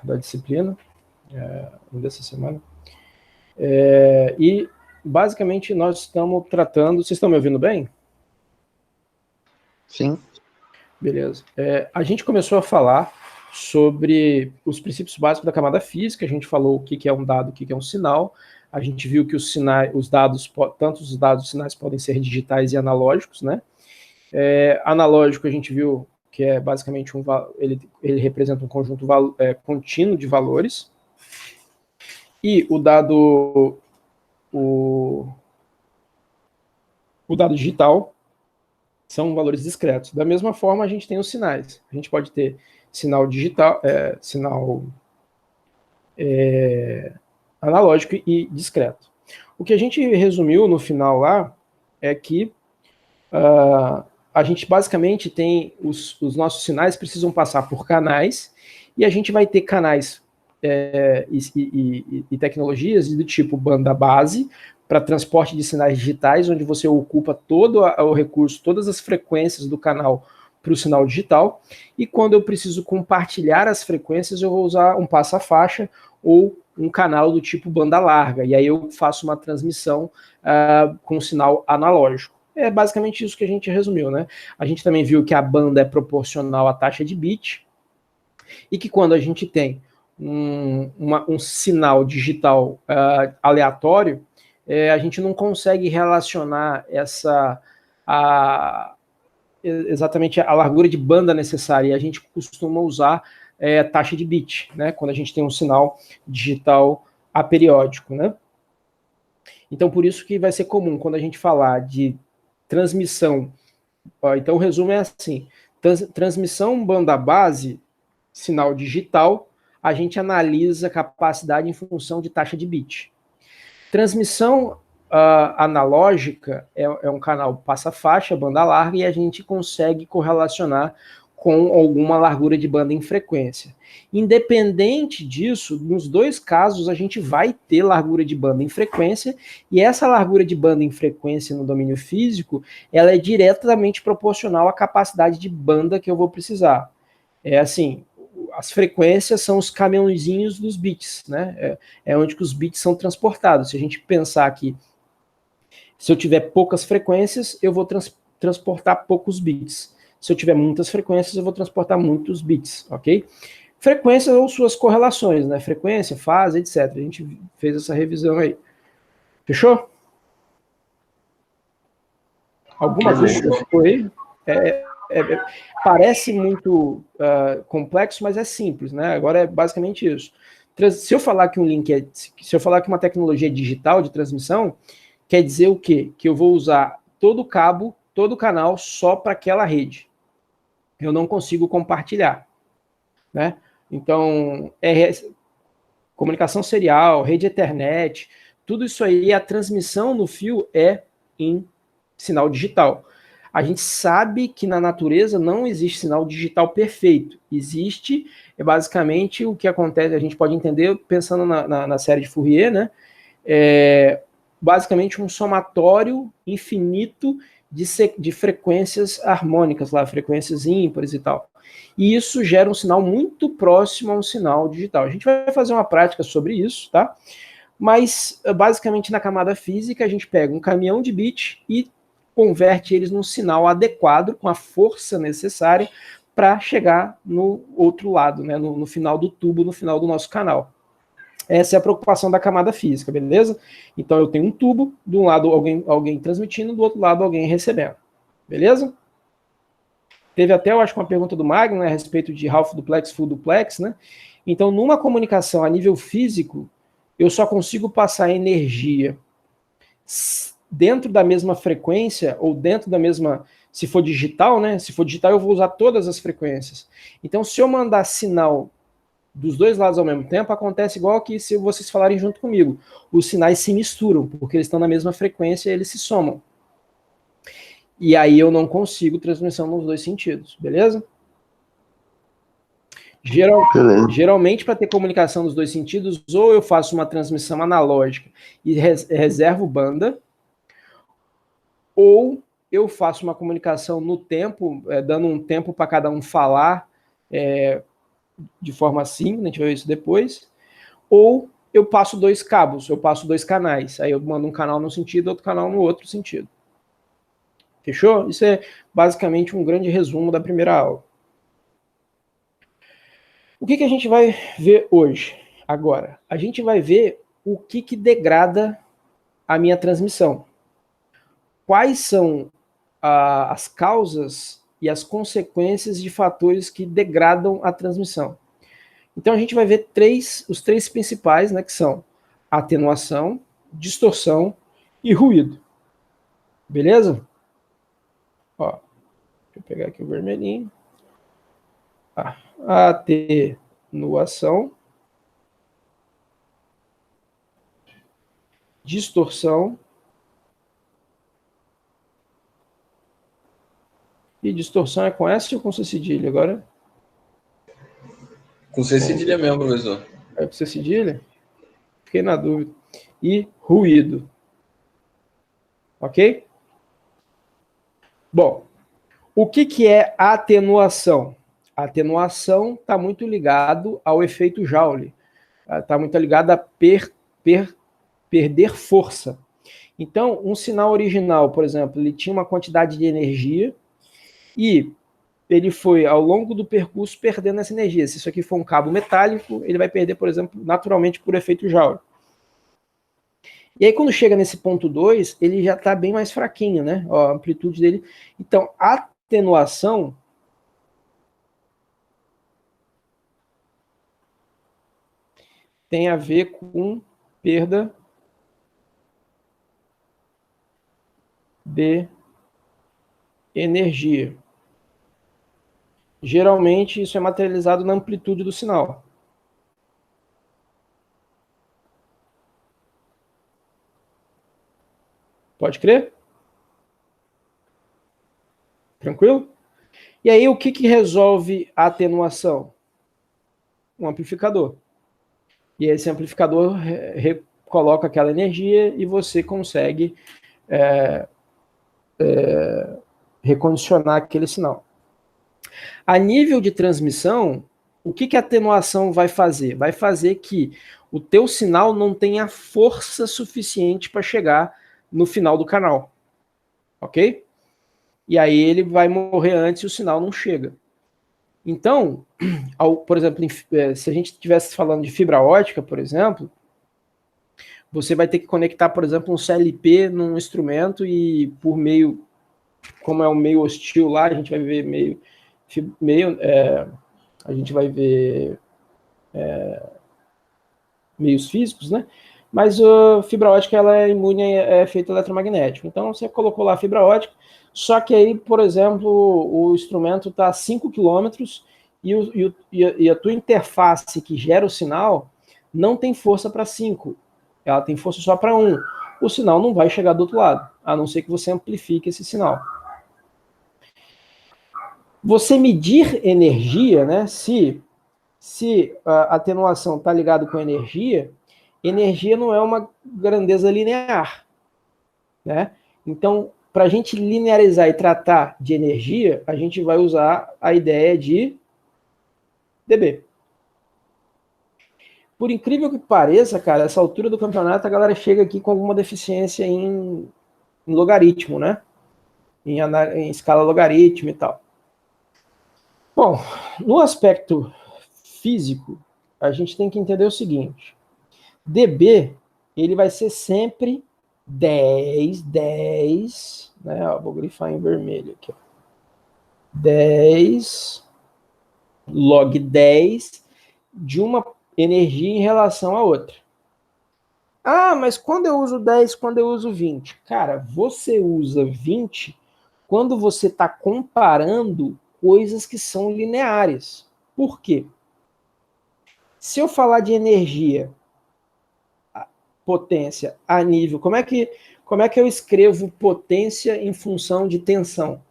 da disciplina dessa semana. E, basicamente, nós estamos tratando... Vocês estão me ouvindo bem? Sim. Beleza. A gente começou a falar sobre os princípios básicos da camada física, a gente falou o que é um dado, o que é um sinal, a gente viu que os dados, tanto os dados os sinais podem ser digitais e analógicos, né? Analógico a gente viu que é basicamente ele representa um conjunto contínuo de valores, e o dado digital são valores discretos. Da mesma forma, a gente tem os sinais. A gente pode ter sinal digital, sinal analógico e discreto. O que a gente resumiu no final lá é que a gente basicamente tem os nossos sinais precisam passar por canais, e a gente vai ter canais e tecnologias do tipo banda base, para transporte de sinais digitais, onde você ocupa todo o recurso, todas as frequências do canal para o sinal digital, e quando eu preciso compartilhar as frequências, eu vou usar um passa-faixa ou um canal do tipo banda larga, e aí eu faço uma transmissão com sinal analógico. É basicamente isso que a gente resumiu, né? A gente também viu que a banda é proporcional à taxa de bit, e que quando a gente tem um sinal digital aleatório, a gente não consegue relacionar exatamente a largura de banda necessária, e a gente costuma usar taxa de bit, né, quando a gente tem um sinal digital aperiódico, né? Então, por isso que vai ser comum, quando a gente falar de transmissão, então o resumo é assim, transmissão banda base, sinal digital, a gente analisa a capacidade em função de taxa de bit. Transmissão analógica é um canal passa-faixa, banda larga, e a gente consegue correlacionar com alguma largura de banda em frequência. Independente disso, nos dois casos a gente vai ter largura de banda em frequência, e essa largura de banda em frequência no domínio físico, ela é diretamente proporcional à capacidade de banda que eu vou precisar. É assim, as frequências são os caminhãozinhos dos bits, né? É onde que os bits são transportados. Se a gente pensar que se eu tiver poucas frequências, eu vou transportar poucos bits. Se eu tiver muitas frequências, eu vou transportar muitos bits, ok? Frequências ou suas correlações, né? Frequência, fase, etc. A gente fez essa revisão aí. Fechou? Alguma dúvida ficou aí? Parece muito complexo, mas é simples, né? Agora é basicamente isso. Se eu falar que um link se eu falar que uma tecnologia digital de transmissão, quer dizer o quê? Que eu vou usar todo o cabo, todo o canal só para aquela rede. Eu não consigo compartilhar, né? Então, comunicação serial, rede Ethernet, tudo isso aí, a transmissão no fio é em sinal digital. A gente sabe que na natureza não existe sinal digital perfeito. Existe, basicamente, o que acontece, a gente pode entender pensando na série de Fourier, né? Basicamente um somatório infinito de frequências harmônicas, lá, frequências ímpares e tal. E isso gera um sinal muito próximo a um sinal digital. A gente vai fazer uma prática sobre isso, tá? Mas, basicamente, na camada física, a gente pega um caminhão de bits e converte eles num sinal adequado, com a força necessária para chegar no outro lado, né, no final do tubo, no final do nosso canal. Essa é a preocupação da camada física, beleza? Então eu tenho um tubo, de um lado alguém transmitindo, do outro lado alguém recebendo, beleza? Teve até, eu acho, uma pergunta do Magno, né, a respeito de half duplex, full duplex, né? Então, numa comunicação a nível físico, eu só consigo passar energia dentro da mesma frequência, ou dentro da mesma, se for digital, né? Se for digital, eu vou usar todas as frequências. Então, se eu mandar sinal dos dois lados ao mesmo tempo, acontece igual que se vocês falarem junto comigo. Os sinais se misturam, porque eles estão na mesma frequência e eles se somam. E aí eu não consigo transmissão nos dois sentidos, beleza? Geralmente, para ter comunicação nos dois sentidos, ou eu faço uma transmissão analógica e reservo banda, ou eu faço uma comunicação no tempo, dando um tempo para cada um falar, de forma simples, a gente vai ver isso depois, ou eu passo 2 cabos, eu passo 2 canais, aí eu mando um canal num sentido, outro canal no outro sentido. Fechou? Isso é basicamente um grande resumo da primeira aula. O que a gente vai ver hoje, agora? A gente vai ver o que degrada a minha transmissão. Quais são as causas e as consequências de fatores que degradam a transmissão. Então a gente vai ver os três principais, né, que são atenuação, distorção e ruído. Beleza? Ó, deixa eu pegar aqui o vermelhinho. Atenuação, distorção e distorção é com S ou com C cedilha agora? Com C cedilha mesmo, professor. É com C cedilha? Fiquei na dúvida. E ruído. Ok? Bom, o que é atenuação? A atenuação está muito ligado ao efeito Joule. Está muito ligado a perder força. Então, um sinal original, por exemplo, ele tinha uma quantidade de energia e ele foi, ao longo do percurso, perdendo essa energia. Se isso aqui for um cabo metálico, ele vai perder, por exemplo, naturalmente por efeito Joule. E aí, quando chega nesse ponto 2, ele já está bem mais fraquinho, né? Ó, a amplitude dele. Então, a atenuação tem a ver com perda de energia. Geralmente, isso é materializado na amplitude do sinal. Pode crer? Tranquilo? E aí, o que resolve a atenuação? Um amplificador. E esse amplificador coloca aquela energia e você consegue recondicionar aquele sinal. A nível de transmissão, o que a atenuação vai fazer? Vai fazer que o teu sinal não tenha força suficiente para chegar no final do canal. Ok? E aí ele vai morrer antes e o sinal não chega. Então, por exemplo, se a gente estivesse falando de fibra ótica, por exemplo, você vai ter que conectar, por exemplo, um CLP num instrumento e por meio, como é um meio hostil lá, a gente vai ver a gente vai ver meios físicos, né? Mas a fibra ótica ela é imune a efeito eletromagnético. Então você colocou lá a fibra ótica, só que aí, por exemplo, o instrumento está a 5 km e a tua interface que gera o sinal não tem força para 5, ela tem força só para 1. O sinal não vai chegar do outro lado, a não ser que você amplifique esse sinal. Você medir energia, né? Se a atenuação está ligada com energia, energia não é uma grandeza linear, né? Então, para a gente linearizar e tratar de energia, a gente vai usar a ideia de dB. Por incrível que pareça, cara, essa altura do campeonato, a galera chega aqui com alguma deficiência em logaritmo, né? Em escala logaritmo e tal. Bom, no aspecto físico, a gente tem que entender o seguinte. dB, ele vai ser sempre 10, né? Ó, vou grifar em vermelho aqui. Ó. 10 log 10 de uma energia em relação à outra. Ah, mas quando eu uso 10, quando eu uso 20? Cara, você usa 20 quando você está comparando coisas que são lineares. Por quê? Se eu falar de energia, potência a nível, como é que eu escrevo potência em função de tensão?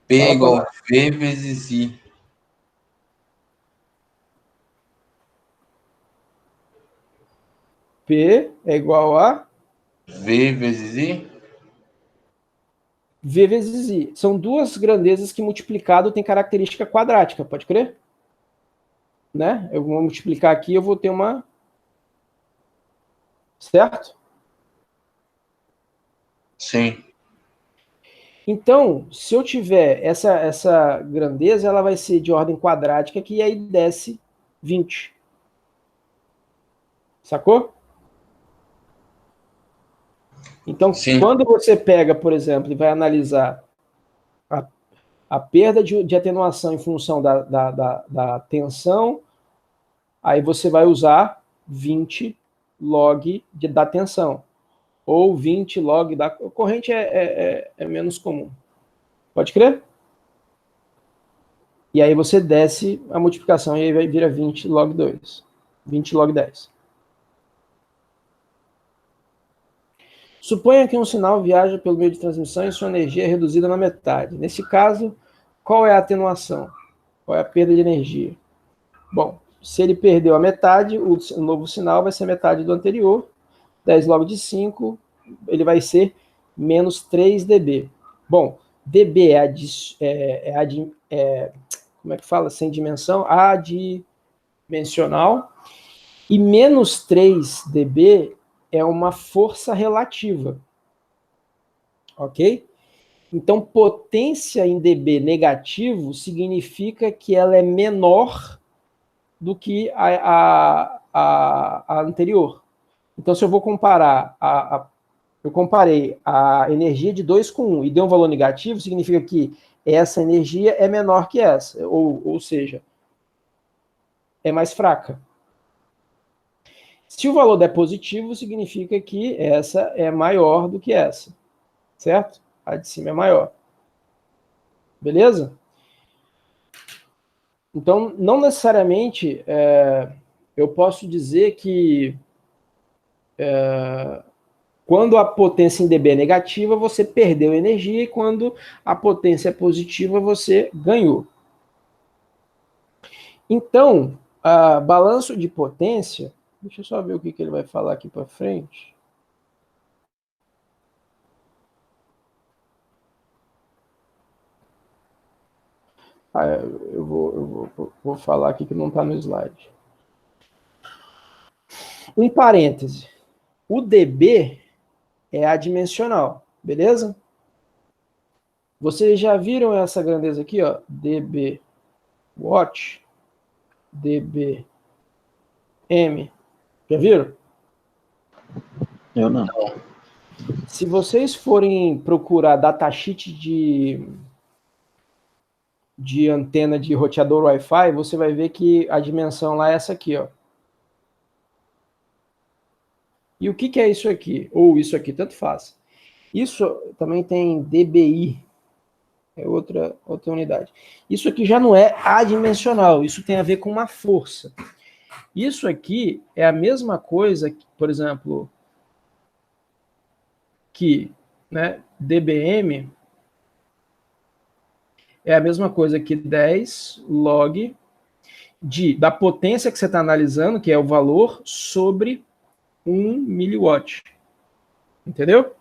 P igual a V vezes I. P é igual a V vezes I? V vezes I. São duas grandezas que multiplicado tem característica quadrática, pode crer? Né? Eu vou multiplicar aqui, eu vou ter uma... Certo? Sim. Então, se eu tiver essa grandeza, ela vai ser de ordem quadrática, que aí desce 20. Sacou? Então, Sim. quando você pega, por exemplo, e vai analisar a perda de atenuação em função da tensão, aí você vai usar 20 log da tensão. Ou 20 log da corrente é menos comum. Pode crer? E aí você desce a multiplicação e aí vai virar 20 log 2. 20 log 10. Suponha que um sinal viaja pelo meio de transmissão e sua energia é reduzida na metade. Nesse caso, qual é a atenuação? Qual é a perda de energia? Bom, se ele perdeu a metade, o novo sinal vai ser metade do anterior. 10 log de 5, ele vai ser menos 3 dB. Bom, dB como é que fala? Sem dimensão, adimensional. E menos 3 dB é uma força relativa. Ok? Então, potência em dB negativo significa que ela é menor do que a anterior. Então, se eu vou comparar, eu comparei a energia de 2 com 1 e deu um valor negativo, significa que essa energia é menor que essa, ou seja, é mais fraca. Se o valor der positivo, significa que essa é maior do que essa, certo? A de cima é maior. Beleza? Então, não necessariamente eu posso dizer que quando a potência em dB é negativa, você perdeu energia, e quando a potência é positiva, você ganhou. Então, balanço de potência, deixa eu só ver o que ele vai falar aqui para frente. Eu vou falar aqui que não está no slide. Um parêntese. O dB é adimensional, beleza? Vocês já viram essa grandeza aqui, ó? dB watt, dB m. Já viram? Eu não. Se vocês forem procurar datasheet de antena de roteador Wi-Fi, você vai ver que a dimensão lá é essa aqui, ó. E o que é isso aqui? Ou isso aqui, tanto faz. Isso também tem dBi, é outra unidade. Isso aqui já não é adimensional, isso tem a ver com uma força. Isso aqui é a mesma coisa, por exemplo, que, né, dBm é a mesma coisa que 10 log da potência que você está analisando, que é o valor, sobre 1 miliwatt. Entendeu?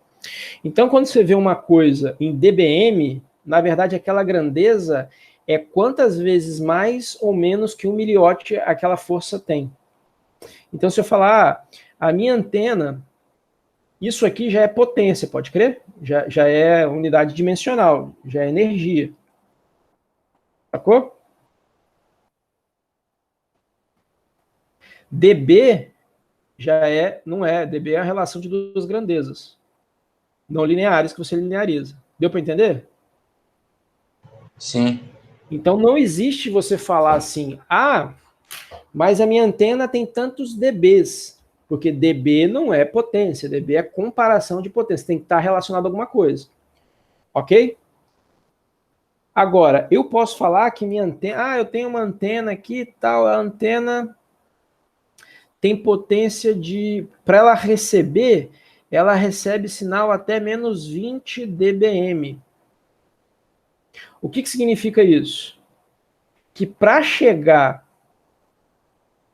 Então, quando você vê uma coisa em dBm, na verdade, aquela grandeza é quantas vezes mais ou menos que 1 miliwatt aquela força tem. Então, se eu falar, a minha antena, isso aqui já é potência, pode crer? Já é unidade dimensional, já é energia. Sacou? dB não é. dB é a relação de duas grandezas não lineares que você lineariza. Deu para entender? Sim. Então não existe você falar assim, mas a minha antena tem tantos dBs, porque dB não é potência, dB é comparação de potência, tem que estar relacionado a alguma coisa. Ok? Agora, eu posso falar que minha antena, eu tenho uma antena aqui e tal, a antena tem potência para ela receber, ela recebe sinal até menos 20 dBm. O que significa isso? Que para chegar,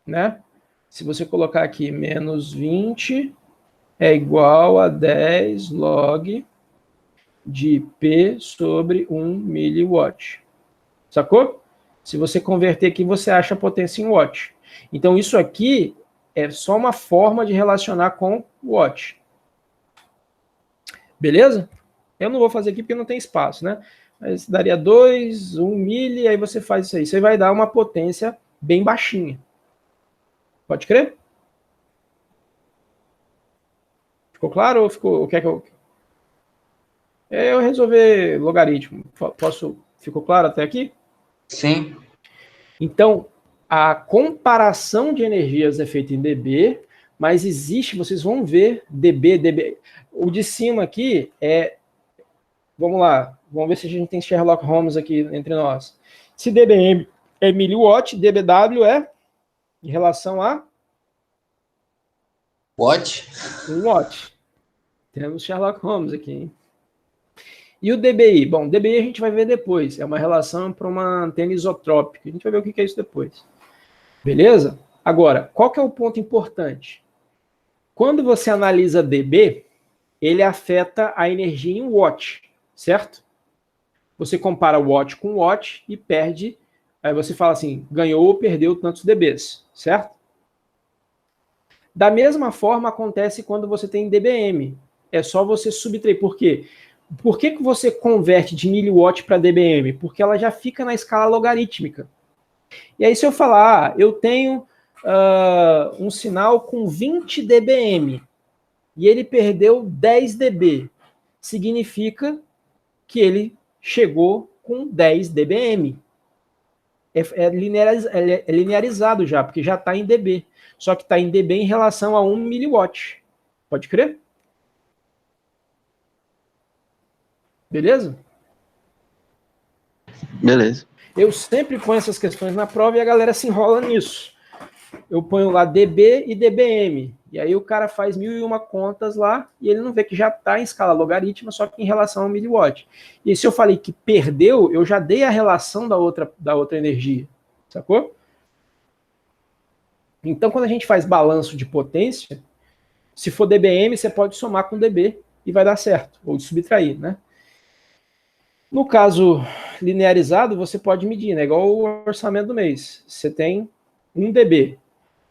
né? Se você colocar aqui menos 20 é igual a 10 log de P sobre 1 miliwatt. Sacou? Se você converter aqui, você acha a potência em watt. Então, isso aqui é só uma forma de relacionar com watt. Beleza? Eu não vou fazer aqui porque não tem espaço, né? Mas daria 2, 1 mili, aí você faz isso aí. Você vai dar uma potência bem baixinha. Pode crer? Ficou claro ou ficou? O que é que eu... Eu resolver logaritmo. Posso? Ficou claro até aqui? Sim. Então, a comparação de energias é feita em dB, mas existe, vocês vão ver dB. O de cima aqui é... Vamos lá, vamos ver se a gente tem Sherlock Holmes aqui entre nós. Se dBm é miliwatt, dBW é em relação a... Watt? 1 watt. Temos Sherlock Holmes aqui, hein? E o dBi? Bom, dBi a gente vai ver depois. É uma relação para uma antena isotrópica. A gente vai ver o que é isso depois. Beleza? Agora, qual que é o ponto importante? Quando você analisa dB, ele afeta a energia em watt, certo? Você compara watt com watt e perde. Aí você fala assim, ganhou ou perdeu tantos dBs, certo? Da mesma forma acontece quando você tem dBm. É só você subtrair. Por quê? Por que você converte de miliwatt para dBm? Porque ela já fica na escala logarítmica. E aí se eu falar, eu tenho um sinal com 20 dBm e ele perdeu 10 dB, significa que ele chegou com 10 dBm. É linearizado já, porque já está em dB. Só que está em dB em relação a 1 miliwatt. Pode crer? Beleza? Beleza. Eu sempre ponho essas questões na prova e a galera se enrola nisso. Eu ponho lá dB e dBm. E aí o cara faz 1001 contas lá e ele não vê que já está em escala logarítmica, só que em relação ao miliwatt. E se eu falei que perdeu, eu já dei a relação da outra energia. Sacou? Então, quando a gente faz balanço de potência, se for dBm, você pode somar com dB e vai dar certo. Ou subtrair, né? No caso linearizado, você pode medir, né? Igual o orçamento do mês. Você tem 1 dB.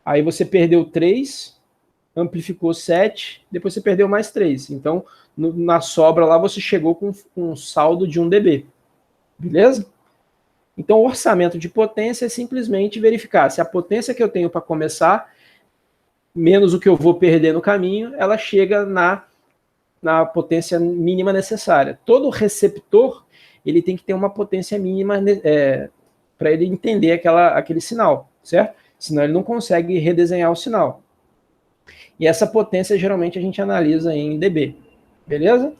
Aí você perdeu 3, amplificou 7, depois você perdeu mais 3. Então, na sobra lá, você chegou com um saldo de 1 dB. Beleza? Então, o orçamento de potência é simplesmente verificar se a potência que eu tenho para começar, menos o que eu vou perder no caminho, ela chega na potência mínima necessária. Todo receptor ele tem que ter uma potência mínima para ele entender aquele sinal, certo? Senão ele não consegue redesenhar o sinal. E essa potência geralmente a gente analisa em dB. Beleza?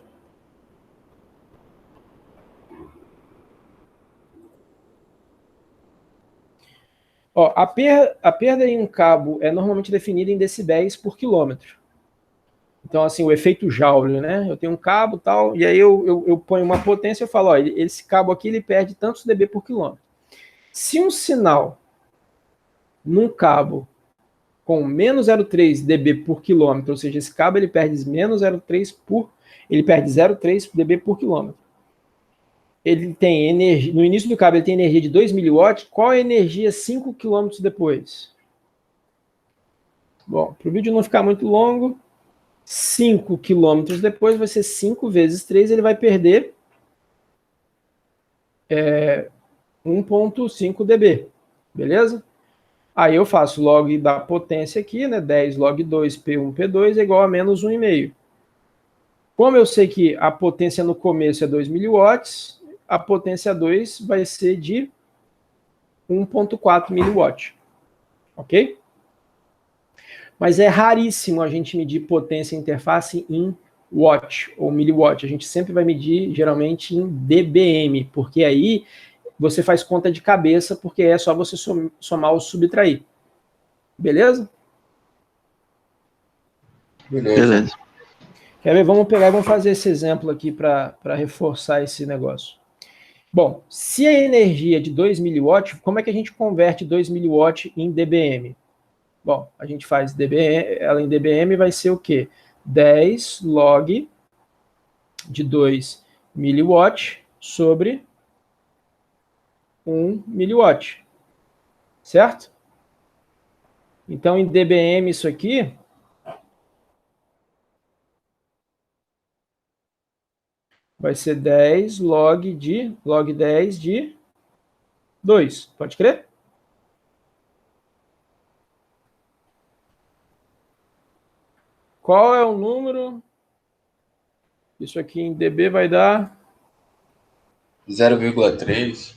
Ó, a perda em um cabo é normalmente definida em decibéis por quilômetro. Então, assim, o efeito Joule, né? Eu tenho um cabo e tal, e aí eu ponho uma potência e eu falo, ó, esse cabo aqui ele perde tantos dB por quilômetro. Se um sinal num cabo com menos 0,3 dB por quilômetro, ou seja, esse cabo ele perde menos 0,3 ele perde 0,3 dB por quilômetro. Ele tem energia, no início do cabo ele tem energia de 2 miliwatts, qual é a energia 5 quilômetros depois? Bom, para o vídeo não ficar muito longo, 5 quilômetros depois vai ser 5 vezes 3, ele vai perder 1,5 dB, beleza? Aí eu faço log da potência aqui, né? 10 log 2 P1 P2 é igual a menos 1,5. Como eu sei que a potência no começo é 2 miliwatts, a potência 2 vai ser de 1,4 miliwatt. Ok? Mas é raríssimo a gente medir potência interface em watt ou miliwatt. A gente sempre vai medir, geralmente, em dBm, porque aí você faz conta de cabeça, porque é só você somar ou subtrair. Beleza? Beleza. Quer ver? Vamos pegar e vamos fazer esse exemplo aqui para reforçar esse negócio. Bom, se a energia é de 2 miliwatts, como é que a gente converte 2 miliwatts em dBm? Bom, a gente faz dBm, ela em dBm vai ser o quê? 10 log de 2 miliwatt sobre 1 miliwatt. Certo? Então, em dBm, isso aqui vai ser 10 log 10 de 2. Pode crer? Qual é o número? Isso aqui em dB vai dar 0,3.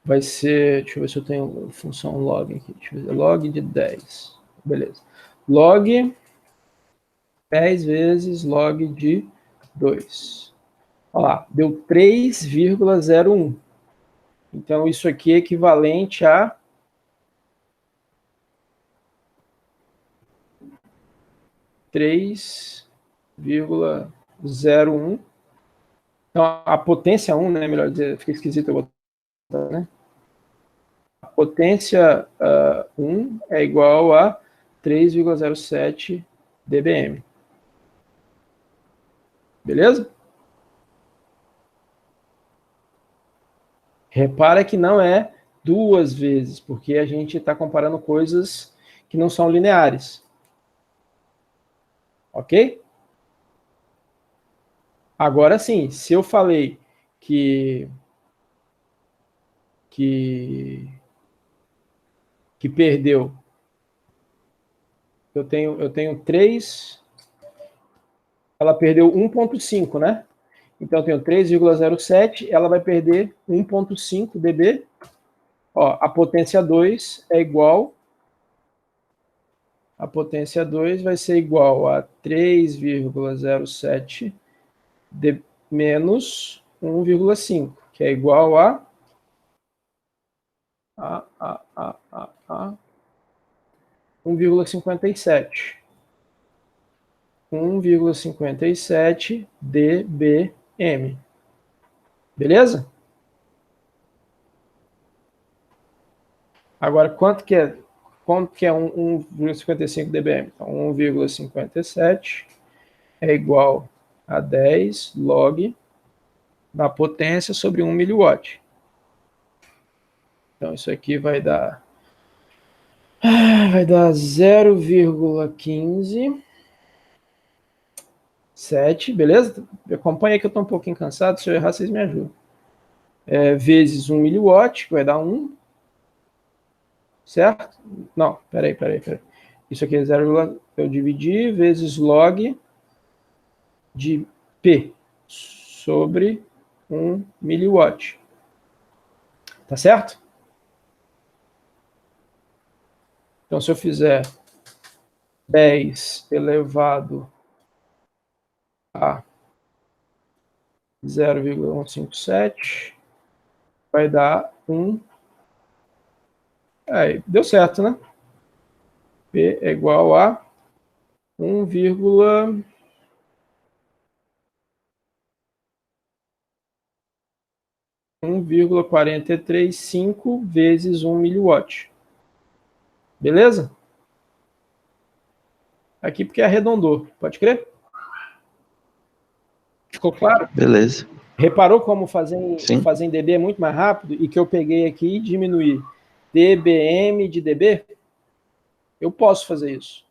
Vai ser, deixa eu ver se eu tenho função log aqui. Deixa eu ver, log de 10. Beleza. Log 10 vezes log de 2. Olha lá, deu 3,01. Então, isso aqui é equivalente a 3,01. Então, a potência 1, né? Melhor dizer, fica esquisito eu botar, né? A potência 1 é igual a 3,07 dBm. Beleza? Repara que não é 2 vezes, porque a gente está comparando coisas que não são lineares. Ok? Agora sim, se eu falei que perdeu, eu tenho 3, ela perdeu 1,5, né? Então eu tenho 3,07, ela vai perder 1,5 dB. Ó, a potência 2 é igual, a potência 2 vai ser igual a 3,07 menos 1,5, que é igual a 1,57. 1,57 dBm. Beleza? Agora, quanto que é 1,55 dBm? Então, 1,57 é igual a 10 log da potência sobre 1 miliwatt. Então, isso aqui vai dar 0,157, beleza? Acompanha que eu estou um pouquinho cansado, se eu errar, vocês me ajudam. Vezes 1 miliwatt, que vai dar 1, certo? Não, peraí. Isso aqui é 0, eu dividi, vezes log de P sobre 1 miliwatt. Tá certo? Então, se eu fizer 10 elevado a 0,157, vai dar 1. Aí, deu certo, né? P é igual a 1,435 vezes 1 miliwatt. Beleza? Aqui porque arredondou, pode crer? Ficou claro? Beleza. Reparou como fazer em dB é muito mais rápido e que eu peguei aqui e diminuí dBm de dB? Eu posso fazer isso.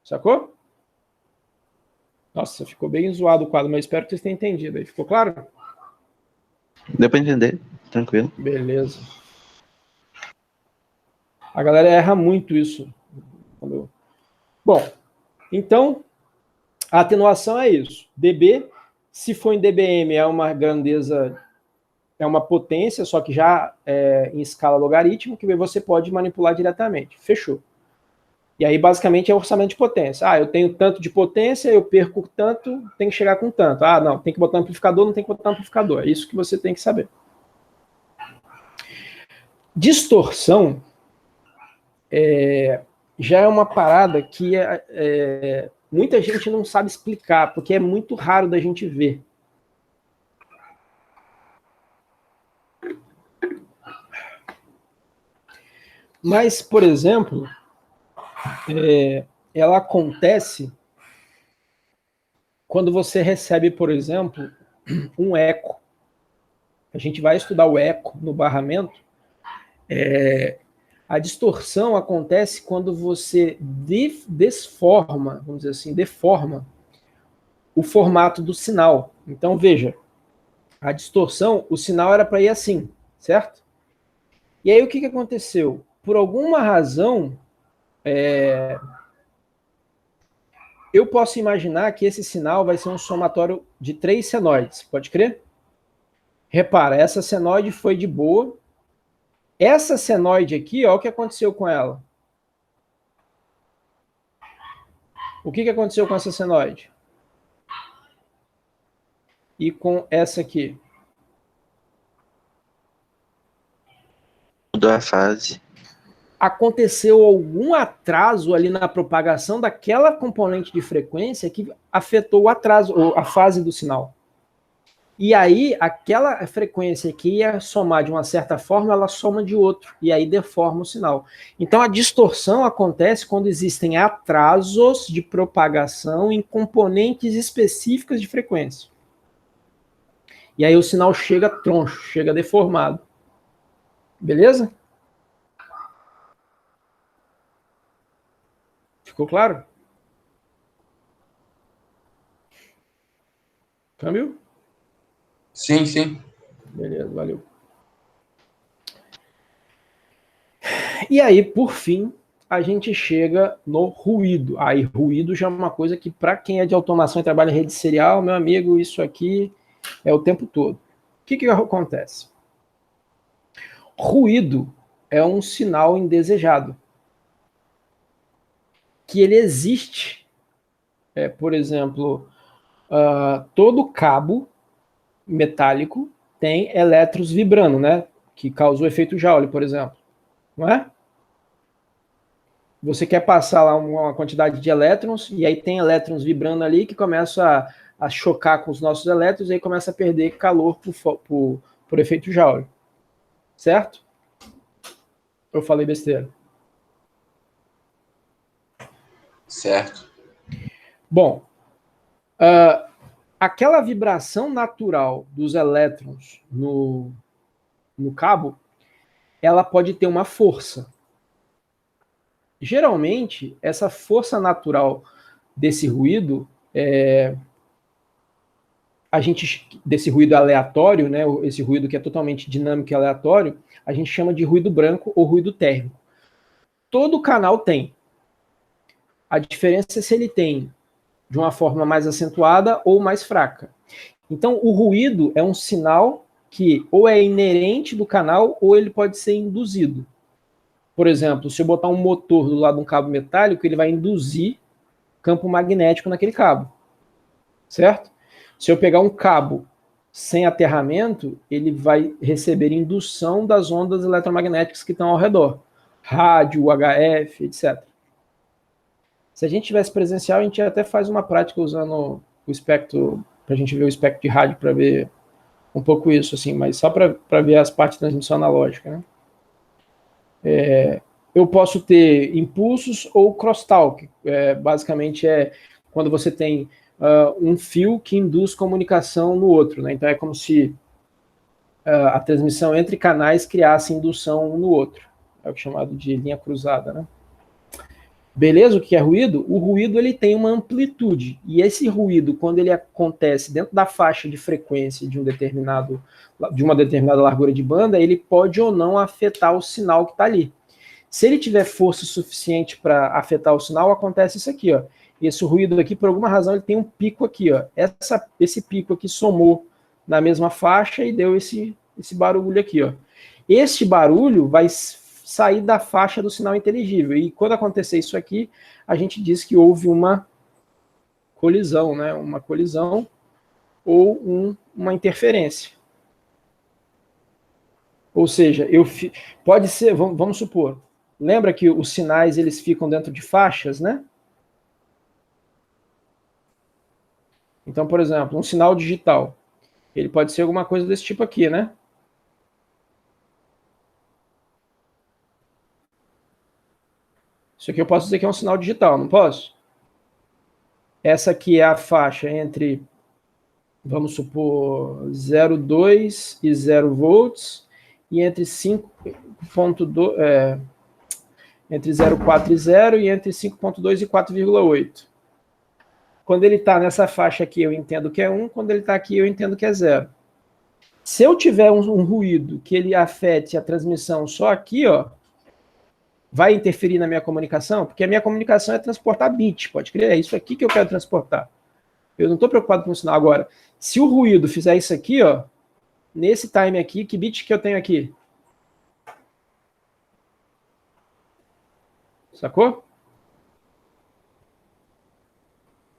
Sacou? Nossa, ficou bem zoado o quadro, mas espero que vocês tenham entendido. Aí ficou claro? Deu para entender, tranquilo. Beleza. A galera erra muito isso. Bom, então, a atenuação é isso. dB, se for em dBm, é uma grandeza, é uma potência, só que já em escala logarítmica, que você pode manipular diretamente. Fechou. E aí, basicamente, é orçamento de potência. Eu tenho tanto de potência, eu perco tanto, tem que chegar com tanto. Não, tem que botar amplificador, não tem que botar amplificador. É isso que você tem que saber. Distorção já é uma parada que muita gente não sabe explicar, porque é muito raro da gente ver. Mas, por exemplo, ela acontece quando você recebe, por exemplo, um eco. A gente vai estudar o eco no barramento. A distorção acontece quando você desforma, vamos dizer assim, deforma o formato do sinal. Então, veja, a distorção, o sinal era para ir assim, certo? E aí o que aconteceu? Por alguma razão, eu posso imaginar que esse sinal vai ser um somatório de 3 senoides, pode crer? Repara, essa senoide foi de boa. Essa senoide aqui, ó, o que aconteceu com ela? O que aconteceu com essa senoide? E com essa aqui? Mudou a fase. Aconteceu algum atraso ali na propagação daquela componente de frequência que afetou o atraso, ou a fase do sinal. E aí, aquela frequência que ia somar de uma certa forma, ela soma de outro, e aí deforma o sinal. Então, a distorção acontece quando existem atrasos de propagação em componentes específicas de frequência. E aí o sinal chega troncho, chega deformado. Beleza? Ficou claro? Câmbio? Sim, sim. Beleza, valeu. E aí, por fim, a gente chega no ruído. Aí, ruído já é uma coisa que, para quem é de automação e trabalha em rede serial, meu amigo, isso aqui é o tempo todo. O que acontece? Ruído é um sinal indesejado. Que ele existe. Por exemplo, todo cabo metálico tem elétrons vibrando, né? Que causa o efeito Joule, por exemplo. Não é? Você quer passar lá uma quantidade de elétrons, e aí tem elétrons vibrando ali que começa a chocar com os nossos elétrons, e aí começa a perder calor por efeito Joule. Certo? Eu falei besteira. Certo. Bom, aquela vibração natural dos elétrons no cabo, ela pode ter uma força. Geralmente, essa força natural desse ruído, desse ruído aleatório, né, esse ruído que é totalmente dinâmico e aleatório, a gente chama de ruído branco ou ruído térmico. Todo canal tem. A diferença é se ele tem de uma forma mais acentuada ou mais fraca. Então, o ruído é um sinal que ou é inerente do canal ou ele pode ser induzido. Por exemplo, se eu botar um motor do lado de um cabo metálico, ele vai induzir campo magnético naquele cabo. Certo? Se eu pegar um cabo sem aterramento, ele vai receber indução das ondas eletromagnéticas que estão ao redor. Rádio, UHF, etc. Se a gente tivesse presencial, a gente até faz uma prática usando o espectro, para a gente ver o espectro de rádio, para ver um pouco isso, assim, mas só para ver as partes de transmissão analógica, né? Eu posso ter impulsos ou crosstalk. Basicamente é quando você tem um fio que induz comunicação no outro, né? Então é como se a transmissão entre canais criasse indução um no outro. É o que é chamado de linha cruzada, né? Beleza? O que é ruído? O ruído ele tem uma amplitude. E esse ruído, quando ele acontece dentro da faixa de frequência de uma determinada largura de banda, ele pode ou não afetar o sinal que está ali. Se ele tiver força suficiente para afetar o sinal, acontece isso aqui, ó. Esse ruído aqui, por alguma razão, ele tem um pico aqui, ó. Esse pico aqui somou na mesma faixa e deu esse barulho aqui, ó. Este barulho vai sair da faixa do sinal inteligível. E quando acontecer isso aqui, a gente diz que houve uma colisão, né? Uma colisão ou uma interferência. Ou seja, pode ser, vamos supor, lembra que os sinais eles ficam dentro de faixas, né? Então, por exemplo, um sinal digital, ele pode ser alguma coisa desse tipo aqui, né? Isso aqui eu posso dizer que é um sinal digital, não posso? Essa aqui é a faixa entre, vamos supor, 0,2 e 0 volts, e entre 5.2, entre 0,4 e 0, e entre 5.2 e 4,8. Quando ele está nessa faixa aqui, eu entendo que é 1, quando ele está aqui, eu entendo que é 0. Se eu tiver um ruído que ele afete a transmissão só aqui, ó, vai interferir na minha comunicação? Porque a minha comunicação é transportar bit, pode crer? É isso aqui que eu quero transportar. Eu não estou preocupado com o sinal. Agora, se o ruído fizer isso aqui, ó, nesse time aqui, que bit que eu tenho aqui? Sacou?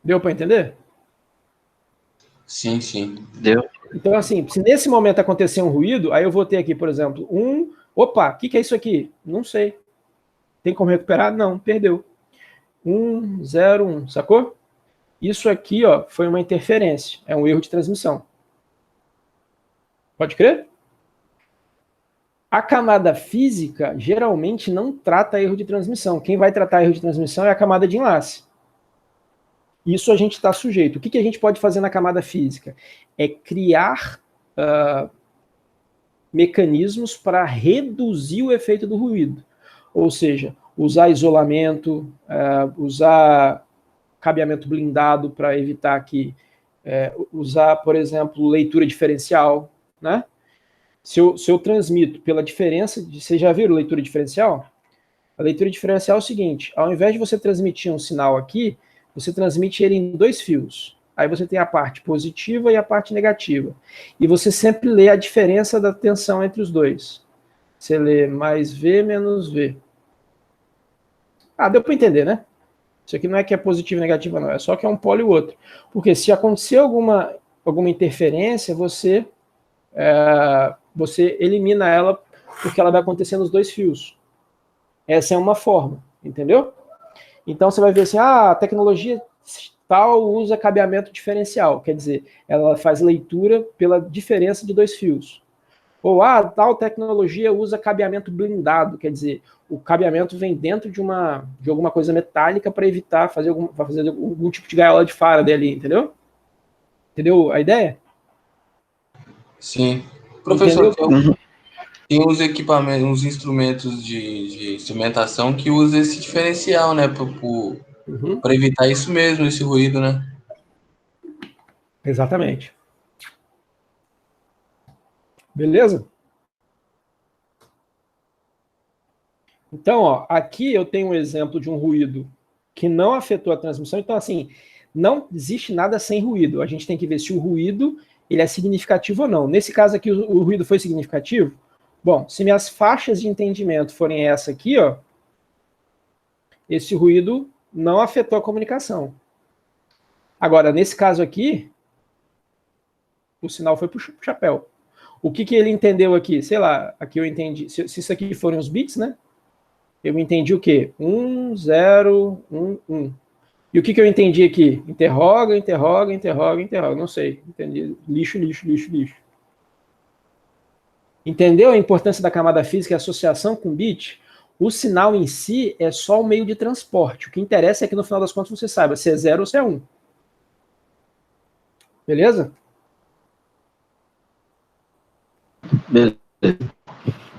Deu para entender? Sim, sim. Deu. Então, assim, se nesse momento acontecer um ruído, aí eu vou ter aqui, por exemplo, opa, o que é isso aqui? Não sei. Tem como recuperar? Não, perdeu. 1, 0, 1, sacou? Isso aqui, ó, foi uma interferência, é um erro de transmissão. Pode crer? A camada física geralmente não trata erro de transmissão. Quem vai tratar erro de transmissão é a camada de enlace. Isso a gente está sujeito. O que a gente pode fazer na camada física? É criar mecanismos para reduzir o efeito do ruído. Ou seja, usar isolamento, usar cabeamento blindado para evitar que... usar, por exemplo, leitura diferencial, né? Se eu transmito pela diferença... Vocês já viram leitura diferencial? A leitura diferencial é o seguinte, ao invés de você transmitir um sinal aqui, você transmite ele em 2 fios. Aí você tem a parte positiva e a parte negativa. E você sempre lê a diferença da tensão entre os dois. Você lê mais V menos V. Deu para entender, né? Isso aqui não é que é positivo e negativo, não. É só que é um polo e o outro. Porque se acontecer alguma interferência, você elimina ela porque ela vai acontecer nos 2 fios. Essa é uma forma, entendeu? Então você vai ver assim, a tecnologia tal usa cabeamento diferencial, quer dizer, ela faz leitura pela diferença de 2 fios. Ou tal tecnologia usa cabeamento blindado, quer dizer, o cabeamento vem dentro de alguma coisa metálica para evitar fazer algum tipo de gaiola de Faraday ali, entendeu? Entendeu a ideia? Sim. Professor, Entendeu? tem uns equipamentos, uns instrumentos de instrumentação que usa esse diferencial, né? Para evitar isso mesmo, esse ruído, né? Exatamente. Beleza? Então, ó, aqui eu tenho um exemplo de um ruído que não afetou a transmissão. Então, assim, não existe nada sem ruído. A gente tem que ver se o ruído ele é significativo ou não. Nesse caso aqui, o ruído foi significativo? Bom, se minhas faixas de entendimento forem essa aqui, ó, esse ruído não afetou a comunicação. Agora, nesse caso aqui, o sinal foi para o chapéu. O que ele entendeu aqui? Sei lá, aqui eu entendi. Se isso aqui forem os bits, né? Eu entendi o quê? 1, 0, 1, 1. E o que eu entendi aqui? Interroga, interroga, interroga, interroga. Não sei. Entendi. Lixo, lixo, lixo, lixo. Entendeu a importância da camada física e a associação com bit? O sinal em si é só o meio de transporte. O que interessa é que no final das contas você saiba se é 0 ou se é 1. Beleza? Beleza.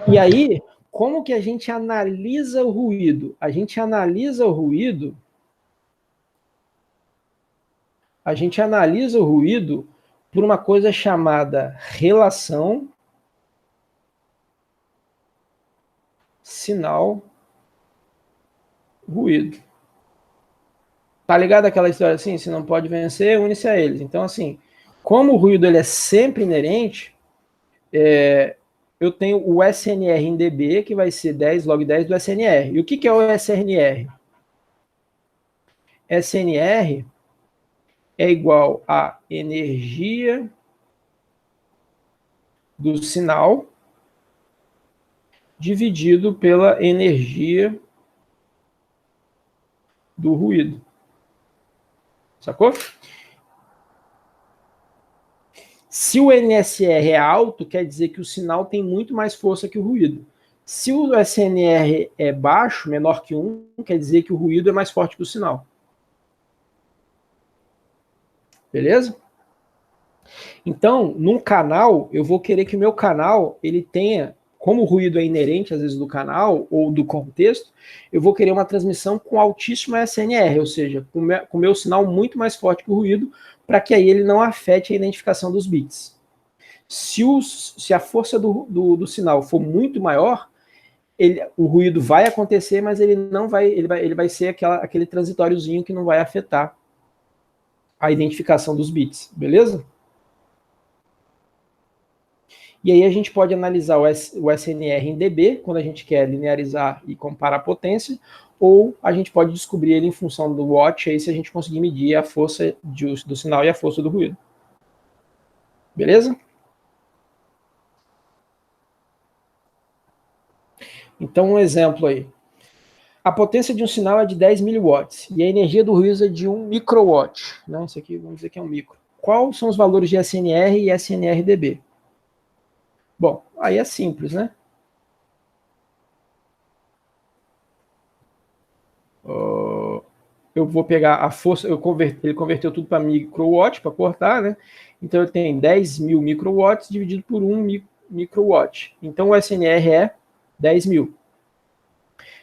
E aí, como que a gente analisa o ruído? A gente analisa o ruído por uma coisa chamada relação sinal-ruído. Tá ligado aquela história assim? Se não pode vencer, une-se a eles. Então, assim, como o ruído ele é sempre inerente, eu tenho o SNR em dB, que vai ser 10 log 10 do SNR. E o que é o SNR? SNR é igual a energia do sinal dividido pela energia do ruído. Sacou? Se o NSR é alto, quer dizer que o sinal tem muito mais força que o ruído. Se o SNR é baixo, menor que 1, quer dizer que o ruído é mais forte que o sinal. Beleza? Então, num canal, eu vou querer que o meu canal, ele tenha, como o ruído é inerente, às vezes, do canal ou do contexto, eu vou querer uma transmissão com altíssimo SNR, ou seja, com o meu sinal muito mais forte que o ruído, para que aí ele não afete a identificação dos bits. Se a força do sinal for muito maior, o ruído vai acontecer, mas ele não vai, ele vai ser aquele transitóriozinho que não vai afetar a identificação dos bits, beleza? E aí a gente pode analisar o SNR em dB, quando a gente quer linearizar e comparar a potência, ou a gente pode descobrir ele em função do watt, aí se a gente conseguir medir a força do sinal e a força do ruído. Beleza? Então, um exemplo aí. A potência de um sinal é de 10 miliwatts e a energia do ruído é de 1 microwatt. Né? Isso aqui, vamos dizer que é um micro. Quais são os valores de SNR e SNR-dB? Bom, aí é simples, né? Eu vou pegar a força, ele converteu tudo para microwatt, para cortar, né? Então eu tenho 10 mil microwatts dividido por 1 microwatt. Então o SNR é 10 mil.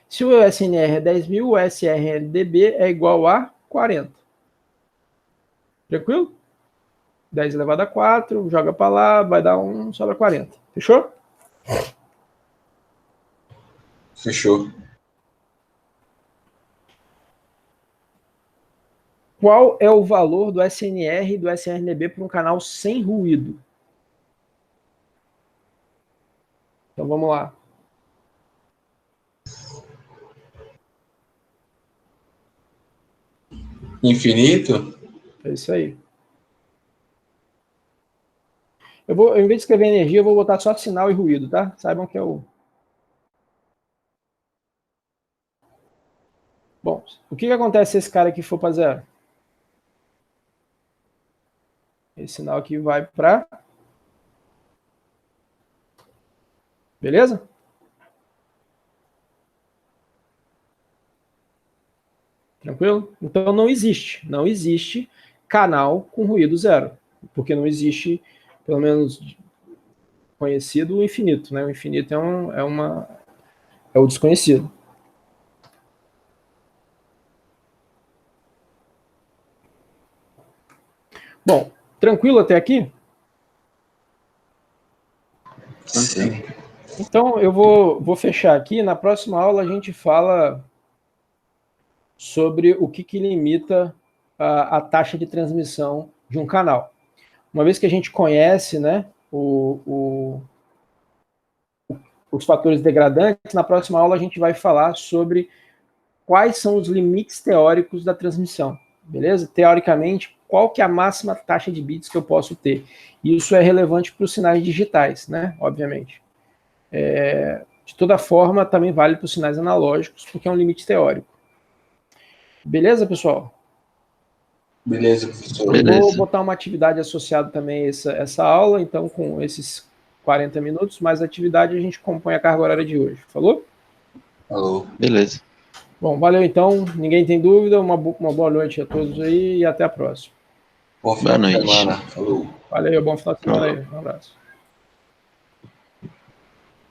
Se o SNR é 10 mil, o SNR-dB é igual a 40. Tranquilo? 10 elevado a 4, joga para lá, vai dar 1, sobra 40. Fechou? Fechou. Qual é o valor do SNR e do SNR-dB para um canal sem ruído? Então vamos lá. Infinito? É isso aí. Ao invés de escrever energia, eu vou botar só sinal e ruído, tá? Saibam que é o... Bom, o que acontece se esse cara aqui for para zero? Esse sinal aqui vai para... Beleza? Tranquilo? Então não existe canal com ruído zero, porque não existe, pelo menos conhecido, o infinito, né? O infinito é o desconhecido. Bom, tranquilo até aqui? Sim. Então eu vou fechar aqui. Na próxima aula a gente fala sobre o que limita a taxa de transmissão de um canal. Uma vez que a gente conhece, né, os fatores degradantes, na próxima aula a gente vai falar sobre quais são os limites teóricos da transmissão, beleza? Teoricamente, qual que é a máxima taxa de bits que eu posso ter? E isso é relevante para os sinais digitais, né, obviamente. De toda forma, também vale para os sinais analógicos, porque é um limite teórico. Beleza, pessoal? Beleza, professor. Beleza. Vou botar uma atividade associada também a essa aula, então com esses 40 minutos, mais atividade, a gente compõe a carga horária de hoje. Falou? Falou. Beleza. Bom, valeu então. Ninguém tem dúvida. Uma boa noite a todos aí e até a próxima. Bom final Boa de noite. semana. Falou. Valeu, bom final de semana aí. Um abraço.